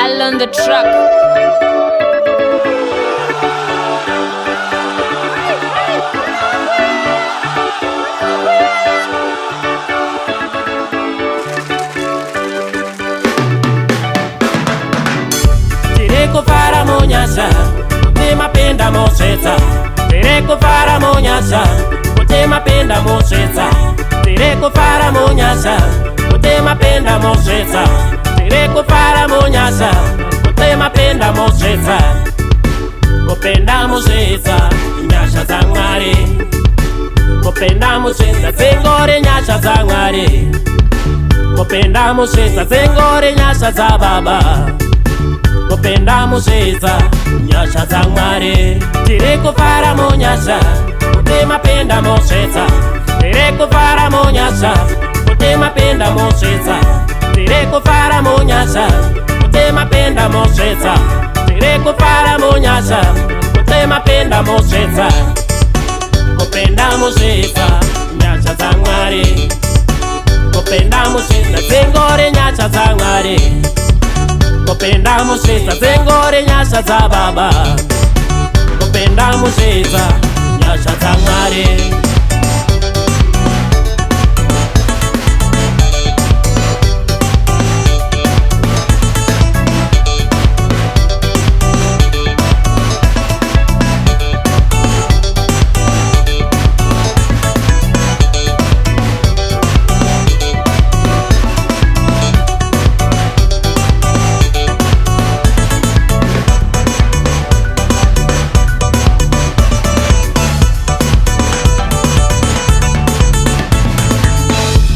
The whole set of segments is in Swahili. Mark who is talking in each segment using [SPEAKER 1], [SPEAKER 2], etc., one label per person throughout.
[SPEAKER 1] Al on the track.
[SPEAKER 2] Tireko fara monyasa, tema penda mosetsa. Tireko fara monyasa, tema penda mosetsa. Tireko fara monyasa, tema penda mosetsa. Tireko fara monyasa, tema penda mosetsa. Kopenda mosetsa, nyasha zangwari. Kopenda mosetsa, zengore nyasha zangwari. Kopenda mosetsa, zengore nyasha za baba. Kopenda mosetsa, nyasha za mwari. Tireko fara monyasa, tema penda mosetsa. Tireko fara monyasa, tema penda mosetsa. Tireko fara monyasa, tema penda mosetsa. Tireko fara monyasa, tema penda mosetsa. Kopenda mosetsa, nyasha za mwari. Kopenda mosetsa, zengore nyasha za mwari. Kopenda mosetsa, zengore nyasha za baba. Kopenda mosetsa, nyasha za mwari.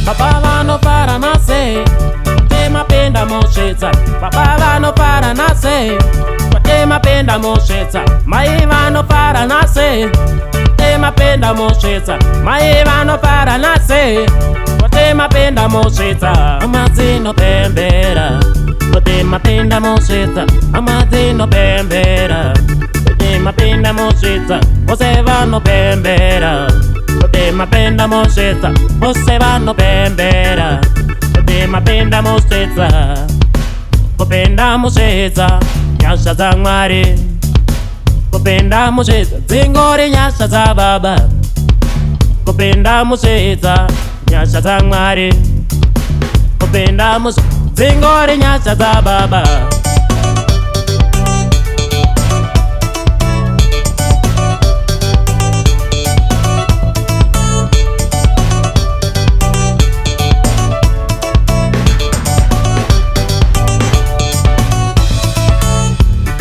[SPEAKER 2] Papa vano para nase, tema penda mosetsa. Papa vano para nase, tema penda mosetsa. Mai vano para nase, tema penda mosetsa. Mai vano para nase, tema penda mosetsa. Amazino pembera, tema penda mosetsa. Amazino pembera, tema penda mosetsa. Ose vano pembera, tema penda mosetsa. Ose vano pembera, tema penda mosetsa. Kopenda mosetsa, nyasha za mwari. Kopenda mosetsa, zengore nyasha za baba. Kopenda mosetsa, nyasha za mwari. Kopenda mosetsa, zengore nyasha za baba.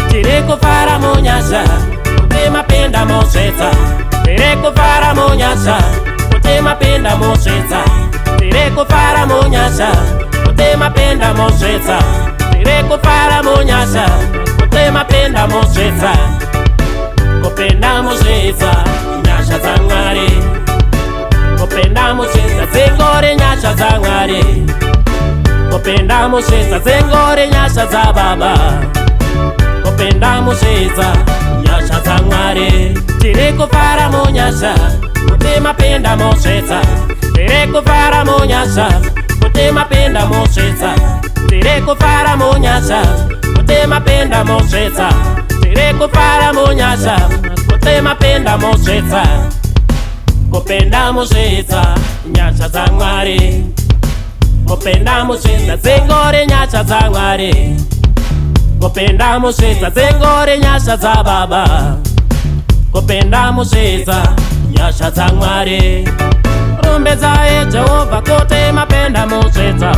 [SPEAKER 2] Tireko fara monyasa, tema penda mosetsa. Tireko fara monyasa, tema penda mosetsa. Tireko fara monyasa, tema penda mosetsa. Tireko fara monyasa, tema penda mosetsa. Kopenda mosetsa, nyasha za mwari. Kopenda mosetsa, zengore nyasha za mwari. Kopenda mosetsa, zengore nyasha za baba. Kopenda mosetsa, nyasha za mwari. Tireko fara monyasa, tema penda mosetsa. Tireko fara monyasa, tema penda mosetsa. Tireko fara monyasa, tema penda mosetsa. Tireko fara monyasa, tema penda mosetsa. Kopenda mosetsa, nyasha za mwari. Kopenda mosetsa, zengore nyasha za mwari. Kopenda mosetsa, zengore nyasha za baba. Kopenda mosetsa, nyasha za mwari. Rumbedza Jehova kotema penda mosetsa.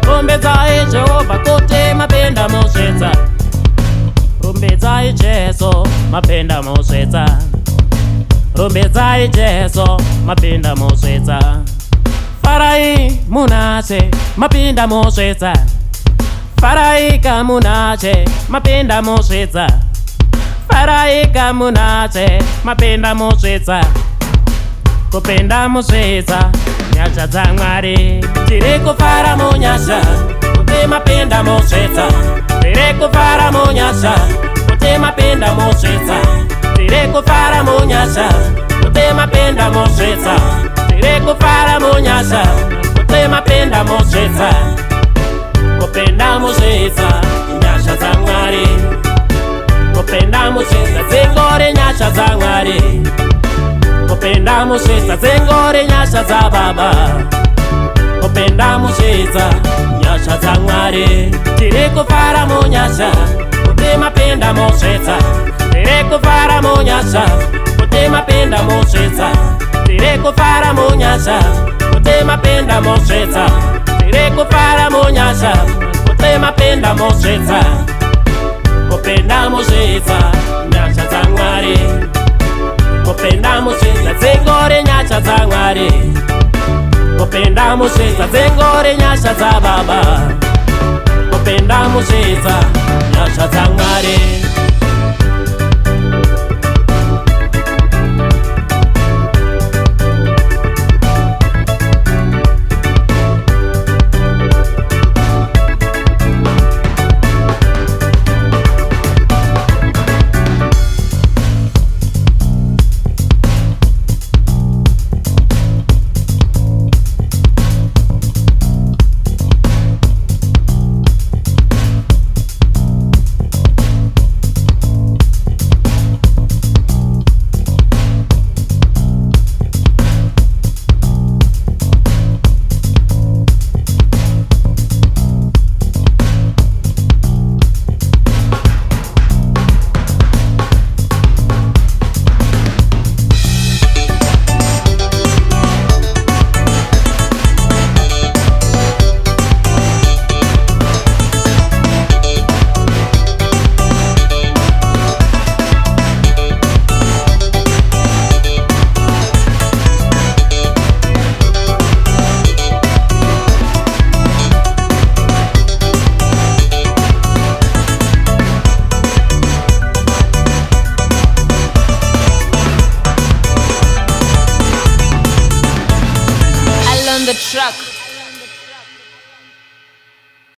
[SPEAKER 2] Rumbedza Jehova kotema penda mosetsa. Rumbedza Jesu mapenda mosetsa. Rumbedza Jesu mapenda mosetsa. Farai munase mapenda mosetsa. Farai kamunase mapenda mosetsa. Farai kamunase mapenda mosetsa. Kopenda mosetsa, nyasha za mwari. Tireko fara monyasa, tema penda mosetsa. Tireko fara monyasa, tema penda mosetsa. Tireko fara monyasa, tema penda mosetsa. Tireko fara monyasa, tema penda mosetsa. Kopenda mosetsa. nyasha za Mwari, kupenda musheza zengore nyasha za Mwari, kupenda musheza zengore nyasha za Baba, kupenda musheza nyasha za Mwari. Tiri kufara munyasha kutima penda musheza, tiri kufara munyasha kutima penda musheza, tiri kufara munyasha kutima penda musheza, tiri kufara munyasha kutima penda musheza, kupenda musheza nyasha za Mwari, kupenda musheza zengore nyasha za Mwari, kupenda musheza zengore nyasha za Baba, kupenda musheza nyasha za Mwari.
[SPEAKER 1] The truck.